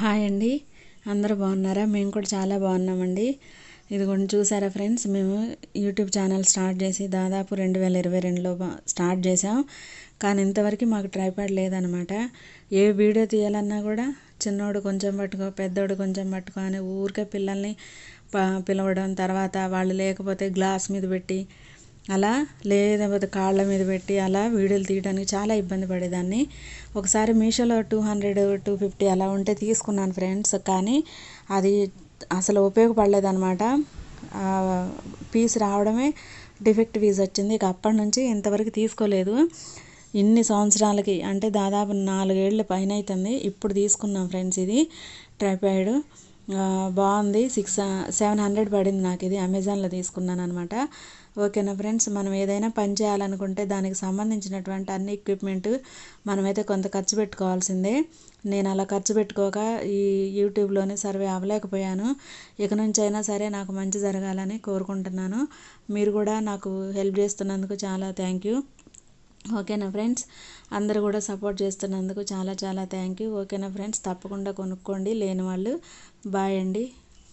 Hi అండి, అందరూ బాగున్నారా? మేము కూడా చాలా బాగున్నామండి. ఇదిగోండి, చూసారా ఫ్రెండ్స్, మేము యూట్యూబ్ ఛానల్ స్టార్ట్ చేసి దాదాపు 2022లో స్టార్ట్ చేసాం. కానీ ఇంతవరకు మాకు ట్రైపాడ్ లేదనమాట. ఏ వీడియో తీయాలన్నా కూడా చిన్నోడు కొంచెం పట్టుకో, పెద్దోడు కొంచెం పట్టుకో అని ఊరికే పిల్లల్ని పిలవడం, తర్వాత వాళ్ళు లేకపోతే గ్లాస్ మీద పెట్టి, అలా లేకపోతే కాళ్ళ మీద పెట్టి అలా వీడియోలు తీయడానికి చాలా ఇబ్బంది పడేదాన్ని. ఒకసారి మీషోలో 200 250 అలా ఉంటే తీసుకున్నాను ఫ్రెండ్స్. కానీ అది అసలు ఉపయోగపడలేదన్నమాట. పీస్ రావడమే డిఫెక్ట్ పీస్ వచ్చింది. ఇక అప్పటి నుంచి ఇంతవరకు తీసుకోలేదు. ఇన్ని సంవత్సరాలకి అంటే దాదాపు 4 ఏళ్ళ పైన అవుతుంది ఇప్పుడు తీసుకున్నాం ఫ్రెండ్స్. ఇది ట్రైపాడ్ బాగుంది. 700 పడింది నాకు. ఇది అమెజాన్లో తీసుకున్నాను అనమాట. ఓకేనా ఫ్రెండ్స్, మనం ఏదైనా పని చేయాలనుకుంటే దానికి సంబంధించినటువంటి అన్ని ఎక్విప్మెంట్ మనమైతే కొంత ఖర్చు పెట్టుకోవాల్సిందే. నేను అలా ఖర్చు పెట్టుకోక ఈ యూట్యూబ్లోనే సర్వే అవ్వలేకపోయాను. ఇక నుంచి అయినా సరే నాకు మంచి జరగాలని కోరుకుంటున్నాను. మీరు కూడా నాకు హెల్ప్ చేస్తున్నందుకు చాలా థ్యాంక్ యూ. ఓకేనా ఫ్రెండ్స్, అందరూ కూడా సపోర్ట్ చేస్తున్నందుకు చాలా చాలా థ్యాంక్ యూ. ఓకేనా ఫ్రెండ్స్, తప్పకుండా కొనుక్కోండి లేని వాళ్ళు. బాయ్ అండి.